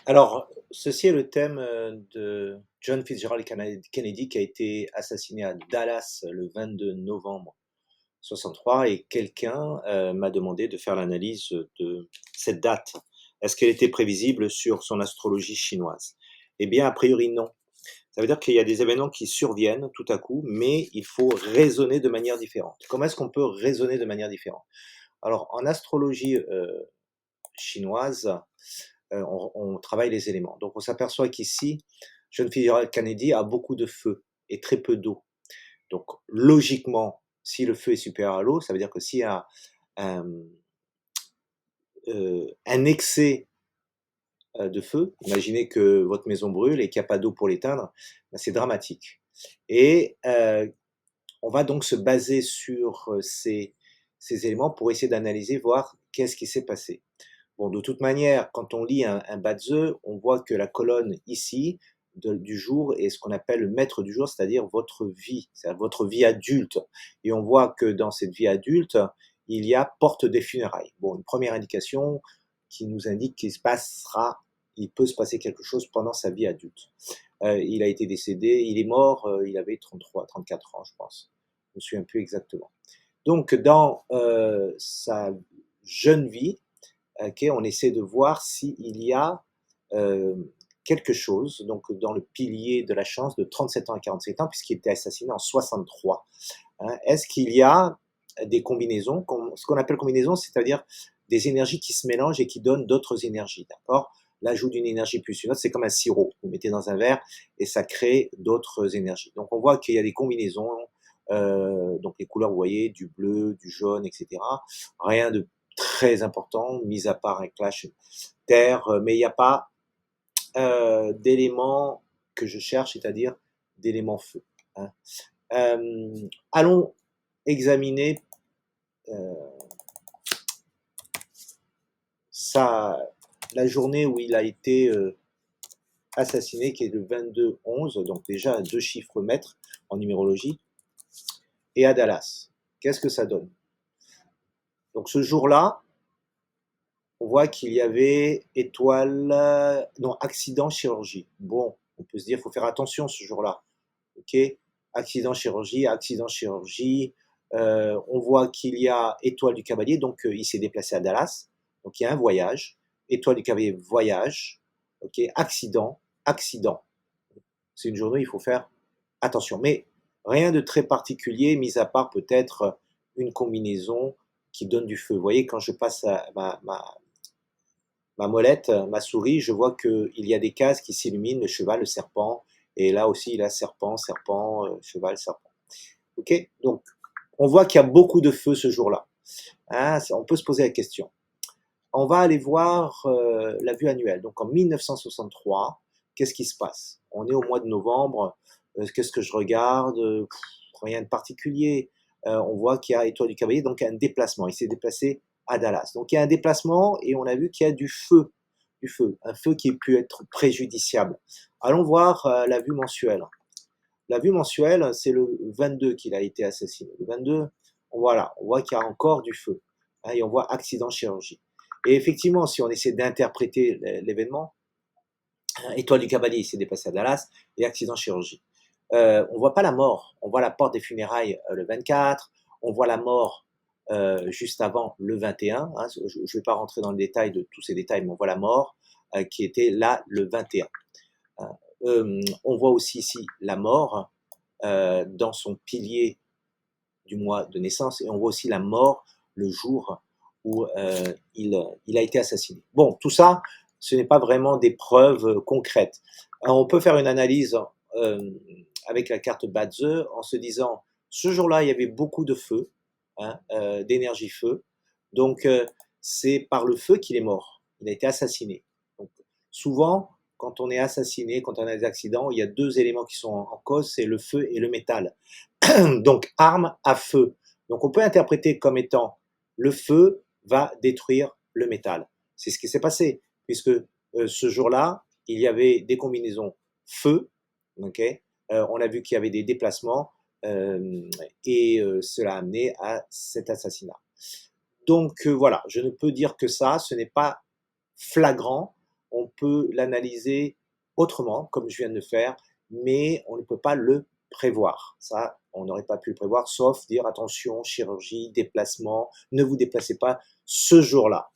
Alors, ceci est le thème, de John Fitzgerald Kennedy qui a été assassiné à Dallas le 22 novembre 63 et quelqu'un, m'a demandé de faire l'analyse, de cette date. Est-ce qu'elle était prévisible sur son astrologie chinoise? Eh bien, a priori non. Ça veut dire qu'il y a des événements qui surviennent tout à coup, mais il faut raisonner de manière différente. Comment est-ce qu'on peut raisonner de manière différente? Alors en astrologie, chinoise, on travaille les éléments. Donc on s'aperçoit qu'ici, John Fitzgerald Kennedy a beaucoup de feu et très peu d'eau. Donc logiquement, si le feu est supérieur à l'eau, ça veut dire que s'il y a un, un excès de feu, imaginez que votre maison brûle et qu'il n'y a pas d'eau pour l'éteindre, ben, c'est dramatique. Et on va donc se baser sur ces éléments pour essayer d'analyser, voir qu'est-ce qui s'est passé. Bon, de toute manière, quand on lit un Bazi, on voit que la colonne ici du jour est ce qu'on appelle le maître du jour, c'est-à-dire votre vie, c'est-à-dire votre vie adulte. Et on voit que dans cette vie adulte, il y a porte des funérailles. Bon, une première indication qui nous indique il peut se passer quelque chose pendant sa vie adulte. Il a été décédé, il est mort, il avait 33, 34 ans, je pense. Je me souviens plus exactement. Donc, dans sa jeune vie, OK, on essaie de voir s'il y a, quelque chose, donc dans le pilier de la chance de 37 ans à 47 ans, puisqu'il était assassiné en 63, hein. Est-ce qu'il y a des combinaisons, ce qu'on appelle combinaisons, c'est-à-dire des énergies qui se mélangent et qui donnent d'autres énergies, d'accord? L'ajout d'une énergie plus une autre, c'est comme un sirop. Vous mettez dans un verre et ça crée d'autres énergies. Donc on voit qu'il y a des combinaisons, donc les couleurs, vous voyez, du bleu, du jaune, et cetera. Rien de très important, mis à part un clash terre, mais il n'y a pas, d'éléments que je cherche, c'est-à-dire d'éléments feu, hein. Allons examiner, heu, sa la journée où il a été, assassiné, qui est le 22/11, donc déjà 2 chiffres maîtres en numérologie, et à Dallas. Qu'est-ce que ça donne? Donc ce jour-là, on voit qu'il y avait non, accident, chirurgie. Bon, on peut se dire: «Faut faire attention ce jour-là». OK? Accident, chirurgie, on voit qu'il y a étoile du cavalier, donc il s'est déplacé à Dallas, donc il y a un voyage. Étoile du cavalier, voyage, OK? Accident, accident. C'est une journée où il faut faire attention, mais rien de très particulier, mis à part peut-être une combinaison qui donne du feu. Vous voyez, quand je passe à ma molette, ma souris, je vois qu'il y a des cases qui s'illuminent, le cheval, le serpent, et là aussi il y a serpent, serpent, cheval, serpent. OK? Donc on voit qu'il y a beaucoup de feu ce jour-là. Hein, on peut se poser la question. On va aller voir la vue annuelle. Donc en 1963, qu'est-ce qui se passe? On est au mois de novembre, qu'est-ce que je regarde? Rien de particulier. On voit qu'il y a étoile du cavalier, donc un déplacement. Il s'est déplacé à Dallas. Donc il y a un déplacement et on a vu qu'il y a du feu, un feu qui peut être préjudiciable. Allons voir la vue mensuelle. La vue mensuelle, c'est le 22 qu'il a été assassiné. Le 22, voilà, on voit qu'il y a encore du feu, hein, et on voit accident chirurgie. Et effectivement, si on essaie d'interpréter l'événement, étoile du cavalier, il s'est déplacé à Dallas, et accident chirurgie. On voit pas la mort, on voit la porte des funérailles le 24, on voit la mort juste avant le 21. Hein, je ne vais pas rentrer dans le détail de tous ces détails, mais on voit la mort qui était là le 21. Hein. On voit aussi ici la mort dans son pilier du mois de naissance, et on voit aussi la mort le jour où il a été assassiné. Bon, tout ça, ce n'est pas vraiment des preuves concrètes. Alors, on peut faire une analyse euh, avec la carte Bazi en se disant, ce jour-là, il y avait beaucoup de feu, hein, d'énergie feu, donc c'est par le feu qu'il est mort, il a été assassiné. Donc, souvent, quand on est assassiné, quand on a des accidents, il y a deux éléments qui sont en cause, c'est le feu et le métal. Donc, arme à feu. Donc, on peut interpréter comme étant le feu va détruire le métal. C'est ce qui s'est passé, puisque ce jour-là, il y avait des combinaisons feu, ok. On a vu qu'il y avait des déplacements et cela a amené à cet assassinat. Donc voilà, je ne peux dire que ça, ce n'est pas flagrant. on peut l'analyser autrement, comme je viens de le faire, mais on ne peut pas le prévoir. Ça, on n'aurait pas pu le prévoir, sauf dire attention, chirurgie, déplacement, ne vous déplacez pas ce jour-là.